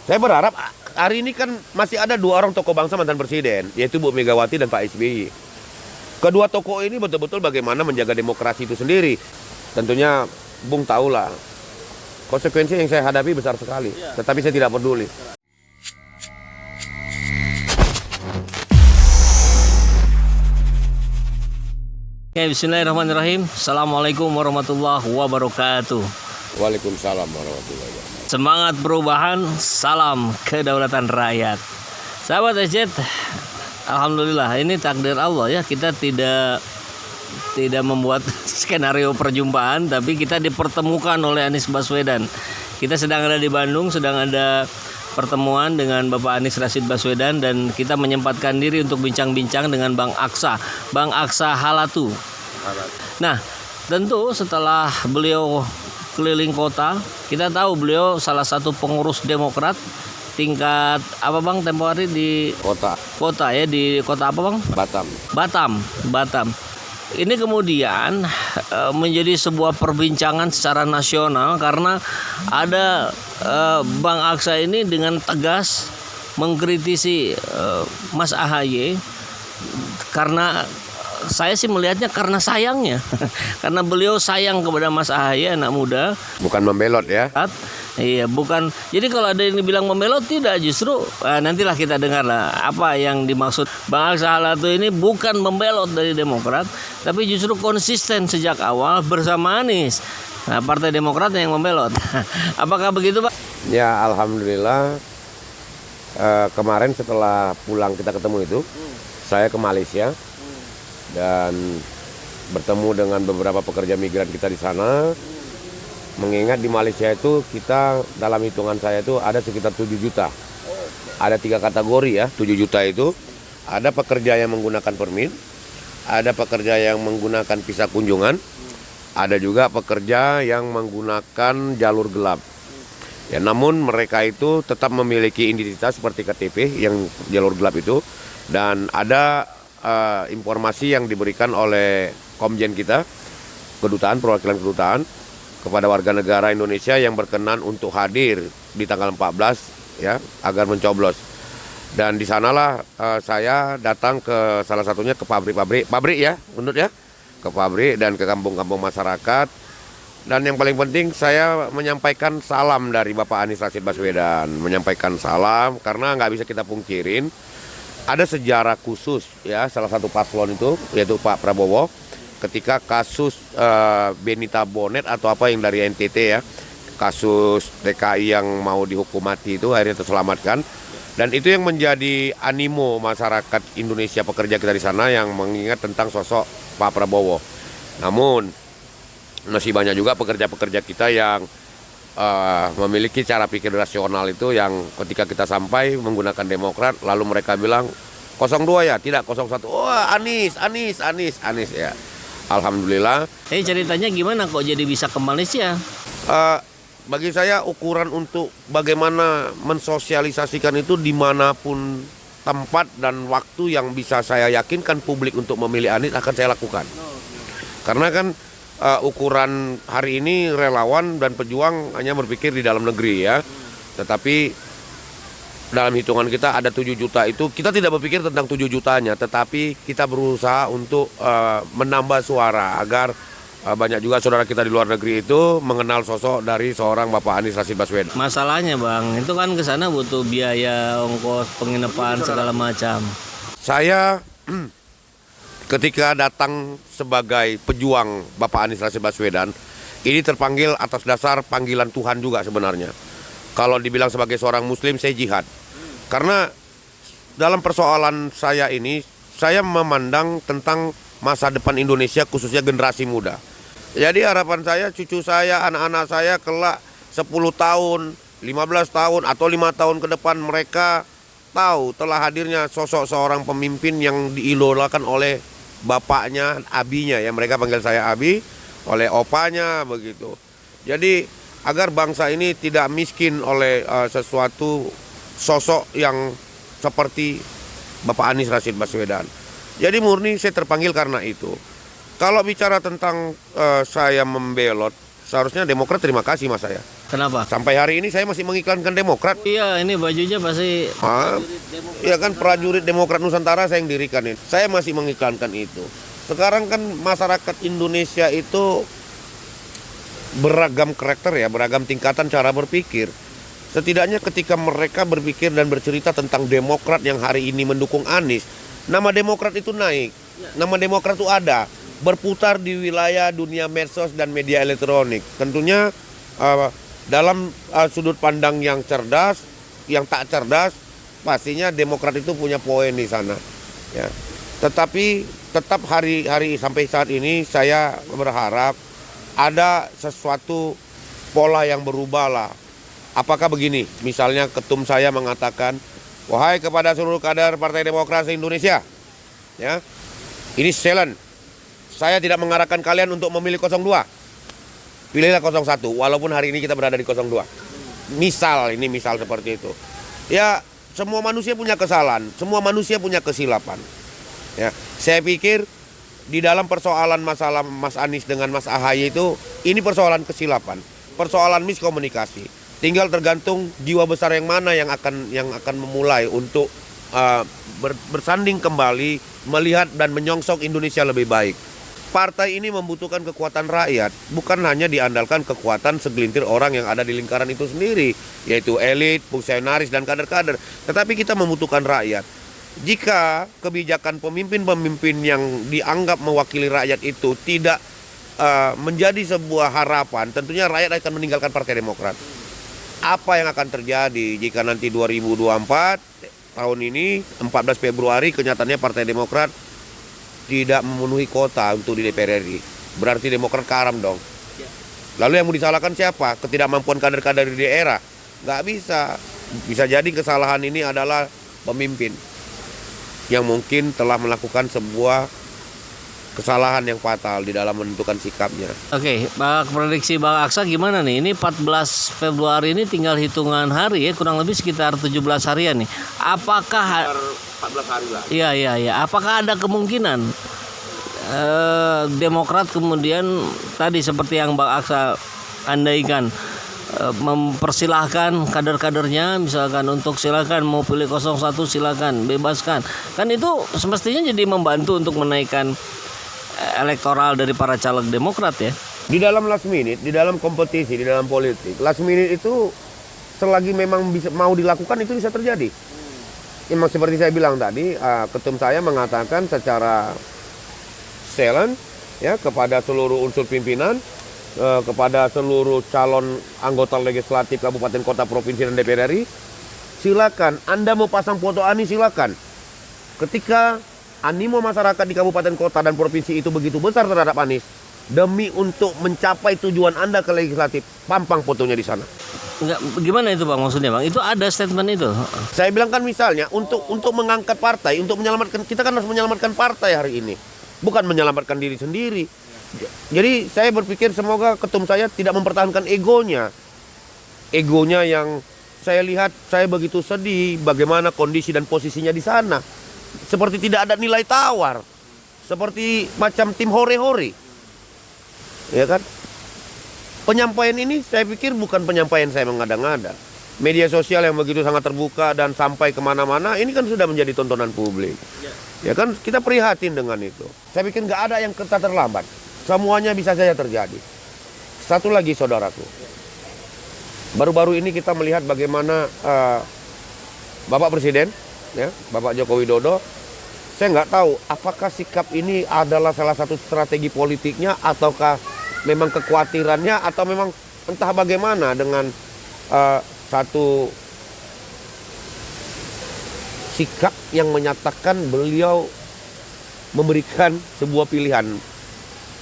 Saya berharap hari ini kan masih ada dua orang tokoh bangsa mantan presiden, yaitu Bu Megawati dan Pak SBY. Kedua tokoh ini betul-betul bagaimana menjaga demokrasi itu sendiri. Tentunya Bung tahulah konsekuensi yang saya hadapi besar sekali, tetapi saya tidak peduli. Ya, bismillahirrahmanirrahim. Assalamualaikum warahmatullahi wabarakatuh. Waalaikumsalam warahmatullahi wabarakatuh. Semangat perubahan, salam kedaulatan rakyat. Sahabat SZ, alhamdulillah ini takdir Allah ya. Kita tidak membuat skenario perjumpaan, tapi kita dipertemukan oleh Anies Baswedan. Kita sedang ada di Bandung, sedang ada pertemuan dengan Bapak Anies Rashid Baswedan, dan kita menyempatkan diri untuk bincang-bincang dengan Bang Aksa Halatu. Nah, tentu setelah beliau keliling kota, kita tahu beliau salah satu pengurus Demokrat tingkat apa Bang, tempo hari di kota ya, di kota apa Bang? Batam. Ini kemudian menjadi sebuah perbincangan secara nasional karena ada Bang Aksa ini dengan tegas mengkritisi Mas AHY, karena saya sih melihatnya karena sayangnya karena beliau sayang kepada Mas AHY, anak muda. Bukan membelot ya. Iya, bukan. Jadi kalau ada yang dibilang membelot, tidak, justru nantilah kita dengar lah apa yang dimaksud Bang Aksa Halatu ini. Bukan membelot dari Demokrat, tapi justru konsisten sejak awal bersama Anies. Nah, Partai Demokrat yang membelot. Apakah begitu, Pak? Ya, alhamdulillah. Kemarin setelah pulang kita ketemu itu, saya ke Malaysia dan bertemu dengan beberapa pekerja migran kita di sana. Mengingat di Malaysia itu kita, dalam hitungan saya itu ada sekitar 7 juta. Ada 3 kategori ya, 7 juta itu. Ada pekerja yang menggunakan permit, ada pekerja yang menggunakan visa kunjungan, ada juga pekerja yang menggunakan jalur gelap. Ya, namun mereka itu tetap memiliki identitas seperti KTP yang jalur gelap itu. Dan ada informasi yang diberikan oleh Komjen kita, kedutaan, perwakilan kedutaan, kepada warga negara Indonesia yang berkenan untuk hadir di tanggal 14 ya, agar mencoblos. Dan di sanalah saya datang ke salah satunya ke pabrik ya, menurut ya, ke pabrik dan ke kampung-kampung masyarakat. Dan yang paling penting saya menyampaikan salam dari Bapak Anies Rashid Baswedan, menyampaikan salam karena nggak bisa kita pungkirin ada sejarah khusus ya, salah satu paslon itu yaitu Pak Prabowo. Ketika kasus Benita Bonet atau apa yang dari NTT ya, kasus TKI yang mau dihukum mati itu akhirnya terselamatkan. Dan itu yang menjadi animo masyarakat Indonesia pekerja kita di sana yang mengingat tentang sosok Pak Prabowo. Namun masih banyak juga pekerja-pekerja kita yang memiliki cara pikir rasional itu, yang ketika kita sampai menggunakan Demokrat lalu mereka bilang 02 ya, tidak 01. Oh, Anies ya. Alhamdulillah. Ceritanya gimana kok jadi bisa ke Malaysia? Bagi saya ukuran untuk bagaimana mensosialisasikan itu dimanapun tempat dan waktu yang bisa saya yakinkan publik untuk memilih Anies akan saya lakukan. Karena kan ukuran hari ini relawan dan pejuang hanya berpikir di dalam negeri ya. Tetapi dalam hitungan kita ada 7 juta itu, kita tidak berpikir tentang 7 jutanya, tetapi kita berusaha untuk menambah suara agar banyak juga saudara kita di luar negeri itu mengenal sosok dari seorang Bapak Anies Rashid Baswedan. Masalahnya Bang, itu kan ke sana butuh biaya, ongkos penginapan segala macam. Saya ketika datang sebagai pejuang Bapak Anies Rashid Baswedan, ini terpanggil atas dasar panggilan Tuhan juga sebenarnya. Kalau dibilang sebagai seorang muslim, saya jihad. Karena dalam persoalan saya ini, saya memandang tentang masa depan Indonesia, khususnya generasi muda. Jadi harapan saya, cucu saya, anak-anak saya kelak 10 tahun, 15 tahun, atau 5 tahun ke depan mereka tahu telah hadirnya sosok seorang pemimpin yang diidolakan oleh bapaknya, abinya ya. Mereka panggil saya abi, oleh opanya begitu. Jadi agar bangsa ini tidak miskin oleh sesuatu sosok yang seperti Bapak Anies Rashid Baswedan. Jadi murni saya terpanggil karena itu. Kalau bicara tentang saya membelot, seharusnya Demokrat terima kasih mas saya. Kenapa? Sampai hari ini saya masih mengiklankan Demokrat. Iya, ini bajunya pasti Ya kan prajurit Demokrat Nusantara saya yang dirikan ini. Saya masih mengiklankan itu. Sekarang kan masyarakat Indonesia itu beragam karakter ya, beragam tingkatan cara berpikir. Setidaknya ketika mereka berpikir dan bercerita tentang Demokrat yang hari ini mendukung Anies, nama Demokrat itu naik. Nama Demokrat itu ada, berputar di wilayah dunia medsos dan media elektronik. Tentunya dalam sudut pandang yang cerdas, yang tak cerdas, pastinya Demokrat itu punya poin di sana. Ya. Tetapi tetap hari sampai saat ini saya berharap ada sesuatu pola yang berubah lah. Apakah begini? Misalnya ketum saya mengatakan, wahai kepada seluruh kader Partai Demokrasi Indonesia, ya, ini silent. Saya tidak mengarahkan kalian untuk memilih 02. Pilihlah 01, walaupun hari ini kita berada di 02. Misal seperti itu. Ya, semua manusia punya kesalahan, semua manusia punya kesilapan. Ya, saya pikir di dalam persoalan masalah Mas Anies dengan Mas AHY itu, ini persoalan kesilapan, persoalan miskomunikasi. Tinggal tergantung jiwa besar yang mana yang akan memulai untuk bersanding kembali, melihat dan menyongsong Indonesia lebih baik. Partai ini membutuhkan kekuatan rakyat, bukan hanya diandalkan kekuatan segelintir orang yang ada di lingkaran itu sendiri, yaitu elit, fungsionaris, dan kader-kader. Tetapi kita membutuhkan rakyat. Jika kebijakan pemimpin-pemimpin yang dianggap mewakili rakyat itu tidak menjadi sebuah harapan, tentunya rakyat akan meninggalkan Partai Demokrat. Apa yang akan terjadi jika nanti 2024, tahun ini, 14 Februari, kenyataannya Partai Demokrat tidak memenuhi kota untuk di DPR RI. Berarti Demokrat karam dong. Lalu yang mau disalahkan siapa? Ketidakmampuan kader-kader di daerah? Nggak bisa. Bisa jadi kesalahan ini adalah pemimpin yang mungkin telah melakukan sebuah kesalahan yang fatal di dalam menentukan sikapnya. Oke, prediksi Bang Aksa gimana nih? Ini 14 Februari ini tinggal hitungan hari ya, kurang lebih sekitar 17 harian nih. Apakah 14 hari lah. Iya. Apakah ada kemungkinan Demokrat kemudian tadi seperti yang Bang Aksa andaikan mempersilahkan kader-kadernya misalkan untuk silakan mau pilih 01 silakan bebaskan. Kan itu semestinya jadi membantu untuk menaikkan elektoral dari para caleg Demokrat ya. Di dalam last minute, di dalam kompetisi, di dalam politik, last minute itu selagi memang mau dilakukan itu bisa terjadi. Memang seperti saya bilang tadi, ketum saya mengatakan secara silent ya kepada seluruh unsur pimpinan, kepada seluruh calon anggota legislatif kabupaten, kota, provinsi, dan DPR RI, silakan Anda mau pasang foto Anies silakan. Ketika animo masyarakat di kabupaten, kota, dan provinsi itu begitu besar terhadap Anies, demi untuk mencapai tujuan Anda ke legislatif, pampang fotonya di sana. Enggak, gimana itu Bang maksudnya Bang? Itu ada statement itu. Saya bilang kan misalnya untuk mengangkat partai, untuk menyelamatkan, kita kan harus menyelamatkan partai hari ini, bukan menyelamatkan diri sendiri. Jadi saya berpikir semoga ketum saya tidak mempertahankan egonya yang saya lihat, saya begitu sedih bagaimana kondisi dan posisinya di sana. Seperti tidak ada nilai tawar, seperti macam tim hore-hore, ya kan? Penyampaian ini saya pikir bukan penyampaian saya mengada-ngada. Media sosial yang begitu sangat terbuka dan sampai kemana-mana, ini kan sudah menjadi tontonan publik. Ya kan, kita prihatin dengan itu. Saya pikir nggak ada yang kata terlambat. Semuanya bisa saja terjadi. Satu lagi saudaraku, baru-baru ini kita melihat bagaimana Bapak Presiden, ya, Bapak Joko Widodo, saya nggak tahu apakah sikap ini adalah salah satu strategi politiknya ataukah memang kekhawatirannya atau memang entah bagaimana dengan satu sikap yang menyatakan beliau memberikan sebuah pilihan,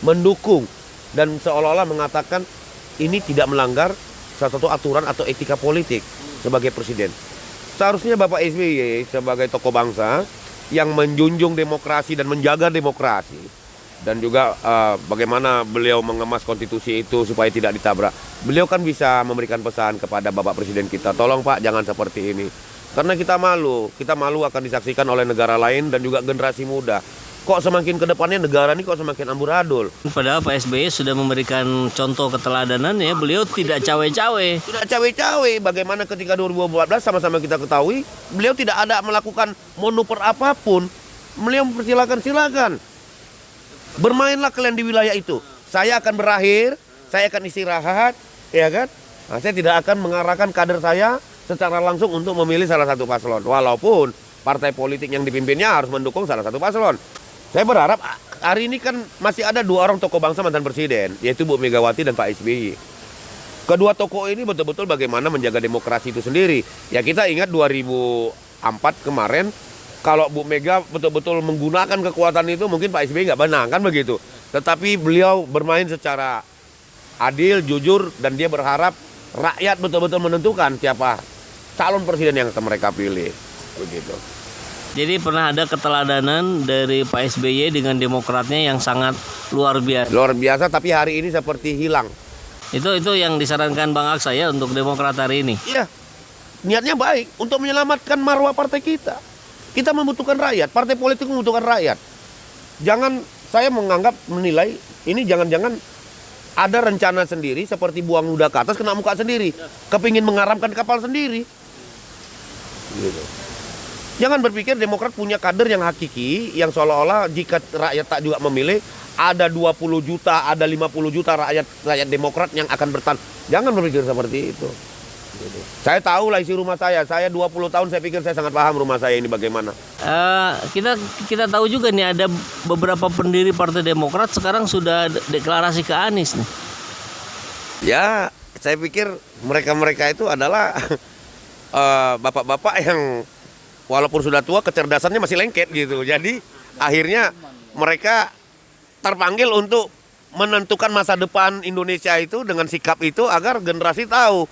mendukung dan seolah-olah mengatakan ini tidak melanggar salah satu aturan atau etika politik sebagai presiden. Seharusnya Bapak SBY sebagai tokoh bangsa yang menjunjung demokrasi dan menjaga demokrasi, dan juga bagaimana beliau mengemas konstitusi itu supaya tidak ditabrak. Beliau kan bisa memberikan pesan kepada Bapak Presiden kita, tolong Pak jangan seperti ini. Karena kita malu akan disaksikan oleh negara lain dan juga generasi muda. kok semakin ke depannya negara ini kok semakin amburadul. Padahal Pak SBY sudah memberikan contoh keteladanan ya, beliau tidak cawe-cawe. Tidak cawe-cawe, bagaimana ketika 2014 sama-sama kita ketahui, beliau tidak ada melakukan manuver apapun. Beliau silakan. Bermainlah kalian di wilayah itu. Saya akan berakhir, saya akan istirahat, ya kan? Nah, saya tidak akan mengarahkan kader saya secara langsung untuk memilih salah satu paslon. Walaupun partai politik yang dipimpinnya harus mendukung salah satu paslon. Saya berharap hari ini kan masih ada 2 orang tokoh bangsa mantan presiden, yaitu Bu Megawati dan Pak SBY. Kedua tokoh ini betul-betul bagaimana menjaga demokrasi itu sendiri. Ya kita ingat 2004 kemarin, kalau Bu Mega betul-betul menggunakan kekuatan itu mungkin Pak SBY nggak menang, kan begitu. Tetapi beliau bermain secara adil, jujur, dan dia berharap rakyat betul-betul menentukan siapa calon presiden yang akan mereka pilih. Begitu. Jadi pernah ada keteladanan dari Pak SBY dengan demokratnya yang sangat luar biasa. Luar biasa, tapi hari ini seperti hilang. Itu yang disarankan Bang Aksa ya untuk Demokrat hari ini. Iya, niatnya baik untuk menyelamatkan marwah partai kita. Kita membutuhkan rakyat, partai politik membutuhkan rakyat. Jangan saya menilai ini jangan-jangan ada rencana sendiri seperti buang ludah ke atas kena muka sendiri. Kepingin mengaramkan kapal sendiri. Gitu. Jangan berpikir Demokrat punya kader yang hakiki, yang seolah-olah jika rakyat tak juga memilih, ada 20 juta, ada 50 juta rakyat Demokrat yang akan bertahan. Jangan berpikir seperti itu. Gitu. Saya tahu lah isi rumah saya 20 tahun saya pikir saya sangat paham rumah saya ini bagaimana. Kita tahu juga nih ada beberapa pendiri Partai Demokrat sekarang sudah deklarasi ke Anies nih. Ya, saya pikir mereka-mereka itu adalah bapak-bapak yang walaupun sudah tua kecerdasannya masih lengket gitu. Jadi akhirnya mereka terpanggil untuk menentukan masa depan Indonesia itu dengan sikap itu agar generasi tahu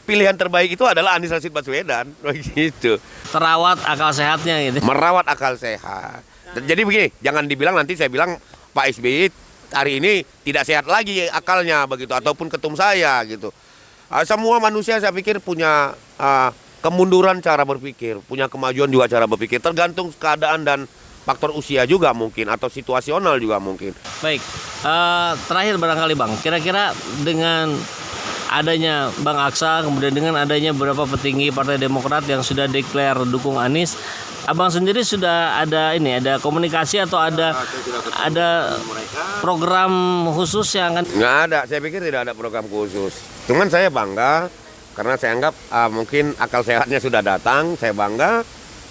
pilihan terbaik itu adalah Anies Rashid Baswedan. Begitu. Terawat akal sehatnya gitu. Merawat akal sehat. Jadi begini, jangan dibilang nanti saya bilang Pak SBY hari ini tidak sehat lagi akalnya begitu ataupun ketum saya gitu. Semua manusia saya pikir punya kemunduran cara berpikir, punya kemajuan juga cara berpikir, tergantung keadaan dan faktor usia juga mungkin, atau situasional juga mungkin. Baik, terakhir barangkali Bang, kira-kira dengan adanya Bang Aksa, kemudian dengan adanya beberapa petinggi Partai Demokrat yang sudah declare dukung Anies, Abang sendiri sudah ada komunikasi atau ada program khusus yang akan? Nggak ada, saya pikir tidak ada program khusus. Cuman saya bangga karena saya anggap mungkin akal sehatnya sudah datang, saya bangga.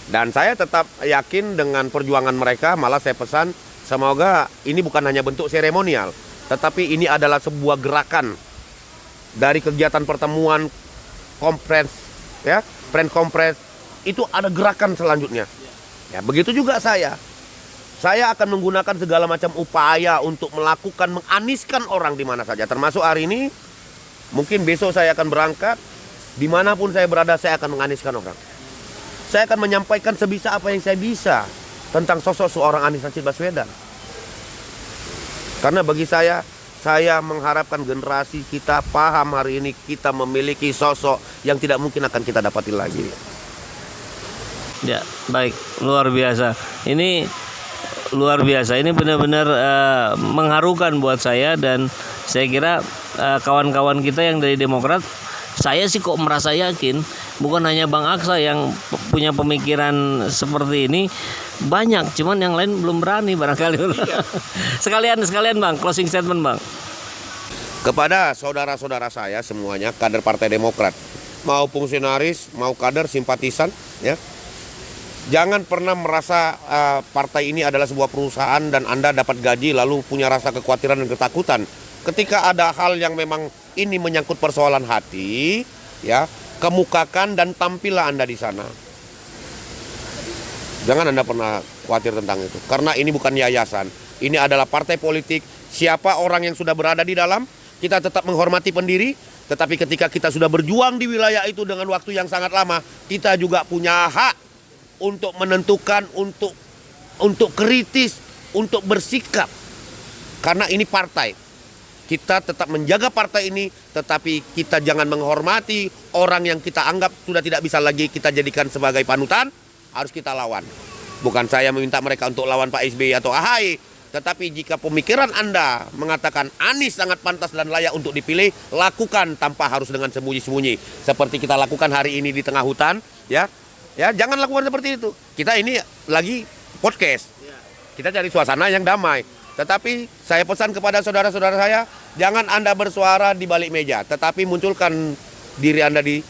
Dan saya tetap yakin dengan perjuangan mereka, malah saya pesan semoga ini bukan hanya bentuk seremonial, tetapi ini adalah sebuah gerakan dari kegiatan pertemuan kompres, ya, friend kompres, itu ada gerakan selanjutnya. Ya, begitu juga saya. Saya akan menggunakan segala macam upaya untuk melakukan, menganiskan orang di mana saja, termasuk hari ini. Mungkin besok saya akan berangkat, dimanapun saya berada saya akan menganiskan orang. Saya akan menyampaikan sebisa apa yang saya bisa tentang sosok seorang Anies Rashid Baswedan. Karena bagi saya mengharapkan generasi kita paham hari ini kita memiliki sosok yang tidak mungkin akan kita dapati lagi. Ya, baik, luar biasa. Ini luar biasa. Ini benar-benar mengharukan buat saya, dan saya kira kawan-kawan kita yang dari Demokrat, saya sih kok merasa yakin bukan hanya Bang Aksa yang punya pemikiran seperti ini, banyak, cuman yang lain belum berani barangkali. Iya. sekalian Bang, closing statement Bang. Kepada saudara-saudara saya semuanya, kader Partai Demokrat, mau fungsionaris, mau kader simpatisan, ya, jangan pernah merasa partai ini adalah sebuah perusahaan dan Anda dapat gaji lalu punya rasa kekhawatiran dan ketakutan. Ketika ada hal yang memang ini menyangkut persoalan hati, ya, kemukakan dan tampillah Anda di sana. Jangan Anda pernah khawatir tentang itu, karena ini bukan yayasan. Ini adalah partai politik. Siapa orang yang sudah berada di dalam, kita tetap menghormati pendiri. Tetapi ketika kita sudah berjuang di wilayah itu dengan waktu yang sangat lama, kita juga punya hak untuk menentukan, untuk kritis, untuk bersikap. Karena ini partai. Kita tetap menjaga partai ini, tetapi kita jangan menghormati orang yang kita anggap sudah tidak bisa lagi kita jadikan sebagai panutan, harus kita lawan. Bukan saya meminta mereka untuk lawan Pak SBY atau AHY. Tetapi jika pemikiran Anda mengatakan Anies sangat pantas dan layak untuk dipilih, lakukan tanpa harus dengan sembunyi-sembunyi. Seperti kita lakukan hari ini di tengah hutan, ya. Ya, jangan lakukan seperti itu. Kita ini lagi podcast. Kita cari suasana yang damai. Tetapi saya pesan kepada saudara-saudara saya, jangan Anda bersuara di balik meja, tetapi munculkan diri Anda di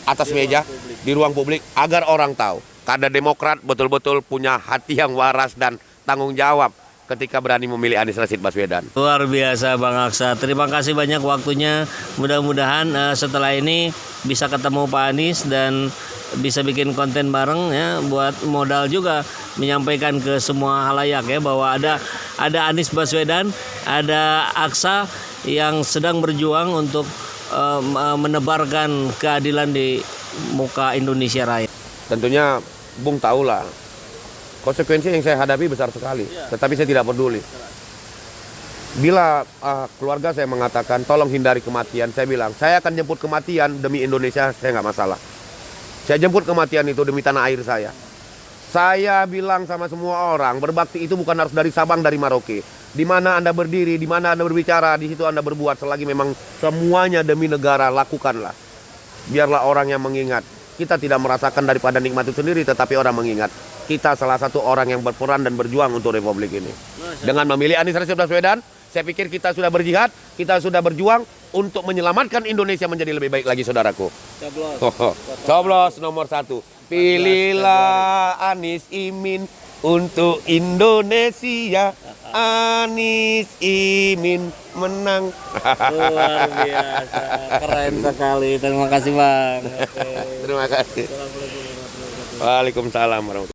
atas meja, di ruang publik, agar orang tahu. Karena Demokrat betul-betul punya hati yang waras dan tanggung jawab ketika berani memilih Anies Rashid Baswedan. Luar biasa Bang Aksa. Terima kasih banyak waktunya. Mudah-mudahan setelah ini bisa ketemu Pak Anies dan bisa bikin konten bareng ya, buat modal juga menyampaikan ke semua halayak ya bahwa ada Anies Baswedan, ada Aksa yang sedang berjuang untuk menebarkan keadilan di muka Indonesia Raya. Tentunya Bung tahulah konsekuensi yang saya hadapi besar sekali, tetapi saya tidak peduli. Bila keluarga saya mengatakan tolong hindari kematian, saya bilang saya akan jemput kematian demi Indonesia, saya nggak masalah. Saya jemput kematian itu demi tanah air saya. Saya bilang sama semua orang, berbakti itu bukan harus dari Sabang, dari Merauke. Di mana Anda berdiri, di mana Anda berbicara, di situ Anda berbuat. Selagi memang semuanya demi negara, lakukanlah. Biarlah orang yang mengingat. Kita tidak merasakan daripada nikmat itu sendiri, tetapi orang mengingat. Kita salah satu orang yang berperan dan berjuang untuk Republik ini. Dengan memilih Anies Rashid Baswedan, saya pikir kita sudah berjihad, kita sudah berjuang untuk menyelamatkan Indonesia menjadi lebih baik lagi, saudaraku. Coblos nomor 1. Pilihlah Anies Imin untuk Indonesia. Anies Imin menang. Luar biasa, keren sekali. Terima kasih Bang. Terima kasih. Waalaikumsalam warahmatullahi wabarakatuh.